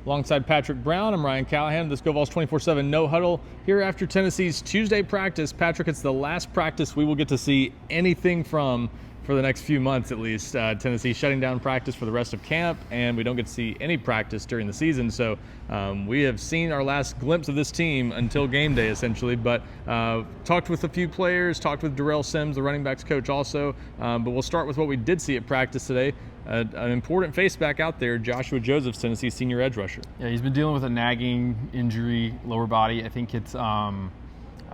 Alongside Patrick Brown, I'm Ryan Callahan. This GoVols 24/7 No-Huddle. Here after Tennessee's Tuesday practice, Patrick, it's the last practice we will get to see anything from for the next few months at least. Tennessee shutting down practice for the rest of camp, and we don't get to see any practice during the season. So we have seen our last glimpse of this team until game day, essentially. But talked with a few players, talked with Darrell Sims, the running backs coach also. But we'll start with what we did see at practice today. An important face back out there, Joshua Josephs, Tennessee's senior edge rusher. Yeah, he's been dealing with a nagging injury, lower body. I think it's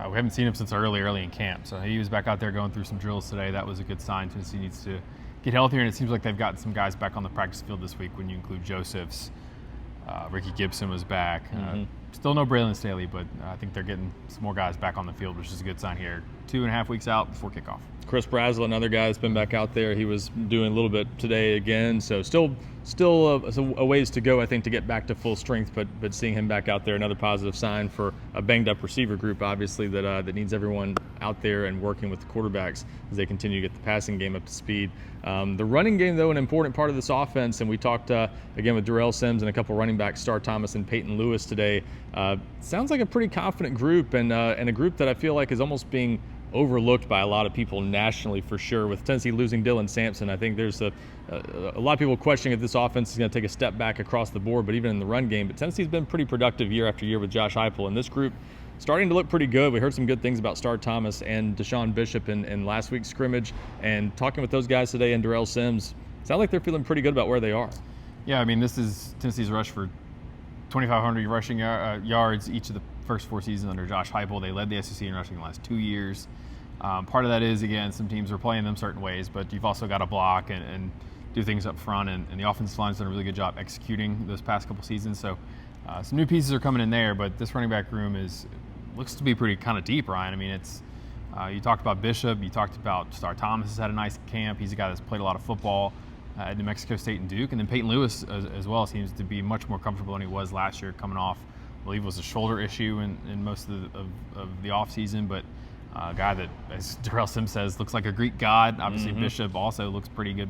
we haven't seen him since early in camp. So he was back out there going through some drills today. That was a good sign. Tennessee needs to get healthier, and it seems like they've got some guys back on the practice field this week when you include Josephs. Ricky Gibson was back. Still no Braylon Staley, but I think they're getting some more guys back on the field, which is a good sign here. 2.5 weeks out before kickoff. Chris Brazel, another guy that's been back out there. He was doing a little bit today again, so still a ways to go, I think, to get back to full strength. But seeing him back out there, another positive sign for a banged-up receiver group, obviously that needs everyone out there and working with the quarterbacks as they continue to get the passing game up to speed. The running game, though, an important part of this offense, and we talked again with Darrell Sims and a couple running backs, Star Thomas and Peyton Lewis today. Sounds like a pretty confident group, and a group that I feel like is almost being overlooked by a lot of people nationally for sure. With Tennessee losing Dylan Sampson, I think there's a lot of people questioning if this offense is going to take a step back across the board, but even in the run game. But Tennessee's been pretty productive year after year with Josh Heupel, and this group starting to look pretty good. We heard some good things about Star Thomas and Deshaun Bishop in last week's scrimmage, and talking with those guys today and Darrell Sims, sound like they're feeling pretty good about where they are. Yeah, I mean, this is Tennessee's rush for 2,500 rushing yards each of the first 4 seasons under Josh Heupel. They led the SEC in rushing the last 2 years. Part of that is, again, some teams are playing them certain ways, but you've also got to block and do things up front, and the offensive line's done a really good job executing those past couple seasons. So some new pieces are coming in there, but this running back room looks to be pretty kind of deep, Ryan. I mean, it's you talked about Bishop, you talked about Star Thomas has had a nice camp. He's a guy that's played a lot of football at New Mexico State and Duke, and then Peyton Lewis as well seems to be much more comfortable than he was last year, coming off, I believe it was a shoulder issue in most of the offseason, but a guy that, as Darrell Sims says, looks like a Greek god. Obviously, Bishop also looks pretty good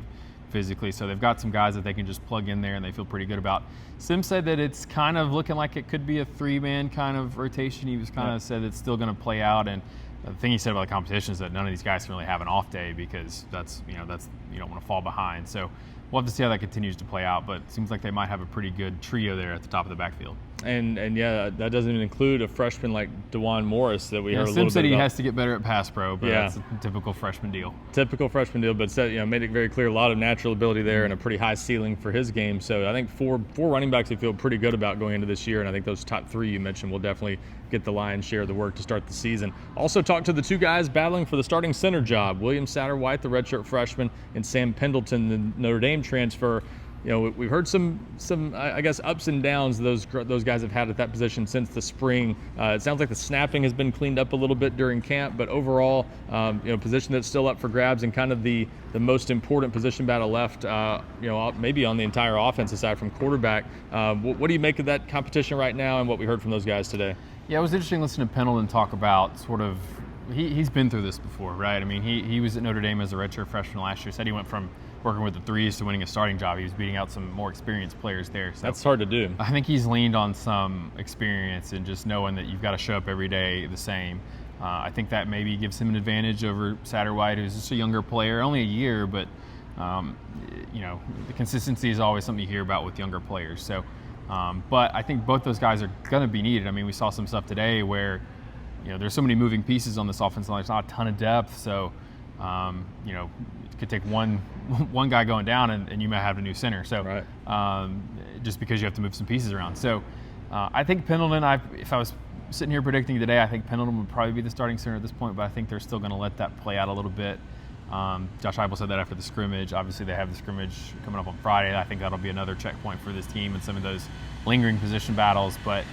physically. So they've got some guys that they can just plug in there and they feel pretty good about. Sims said that it's kind of looking like it could be a 3-man kind of rotation. He was kind of said it's still going to play out. And the thing he said about the competition is that none of these guys can really have an off day, because that's you don't want to fall behind. So we'll have to see how that continues to play out. But it seems like they might have a pretty good trio there at the top of the backfield. And yeah, that doesn't even include a freshman like DeJuan Morris that we heard a little bit about. Sims said he has to get better at pass pro, but that's a typical freshman deal. Typical freshman deal, but made it very clear, a lot of natural ability there and a pretty high ceiling for his game. So I think four running backs we feel pretty good about going into this year, and I think those top 3 you mentioned will definitely get the lion's share of the work to start the season. Also talked to the 2 guys battling for the starting center job, William Satterwhite, the redshirt freshman, and Sam Pendleton, the Notre Dame transfer. We've heard some I guess ups and downs those guys have had at that position since the spring. It sounds like the snapping has been cleaned up a little bit during camp, but overall, position that's still up for grabs, and kind of the most important position battle left, maybe on the entire offense aside from quarterback. What do you make of that competition right now and what we heard from those guys today? Yeah, it was interesting listening to Pendleton talk about sort of, he's been through this before, right? I mean, he was at Notre Dame as a redshirt freshman last year. Said he went from working with the 3s to winning a starting job. He was beating out some more experienced players there. So that's hard to do. I think he's leaned on some experience and just knowing that you've got to show up every day the same. I think that maybe gives him an advantage over Satterwhite, who's just a younger player, only a year, but the consistency is always something you hear about with younger players. So, but I think both those guys are going to be needed. I mean, we saw some stuff today where there's so many moving pieces on this offensive line. There's not a ton of depth, so it could take one guy going down and you might have a new center. So right. Just because you have to move some pieces around. So I think Pendleton, if I was sitting here predicting today, I think Pendleton would probably be the starting center at this point, but I think they're still going to let that play out a little bit. Josh Heupel said that after the scrimmage. Obviously, they have the scrimmage coming up on Friday. I think that'll be another checkpoint for this team and some of those lingering position battles. But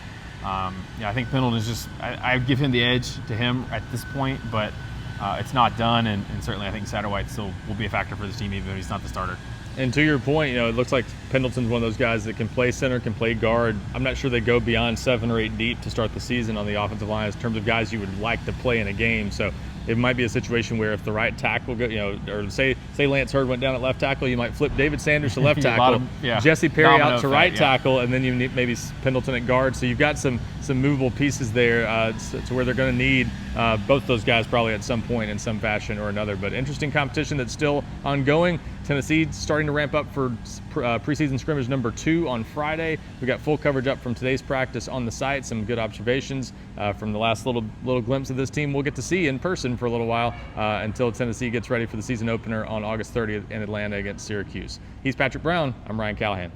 I think Pendleton is just – I give him the edge to him at this point, but it's not done, and certainly I think Satterwhite still will be a factor for this team even if he's not the starter. And to your point, it looks like Pendleton's one of those guys that can play center, can play guard. I'm not sure they go beyond 7 or 8 deep to start the season on the offensive line in terms of guys you would like to play in a game. So it might be a situation where if the right tackle go, or say Lance Hurd went down at left tackle, you might flip David Sanders to left tackle, Jesse Perry Domino out to effect, right tackle, and then you need maybe Pendleton at guard. So you've got some movable pieces there to where they're going to need both those guys probably at some point in some fashion or another. But interesting competition that's still ongoing. Tennessee starting to ramp up for preseason scrimmage number 2 on Friday. We got full coverage up from today's practice on the site. Some good observations from the last little glimpse of this team we'll get to see in person for a little while until Tennessee gets ready for the season opener on August 30th in Atlanta against Syracuse. He's Patrick Brown. I'm Ryan Callahan.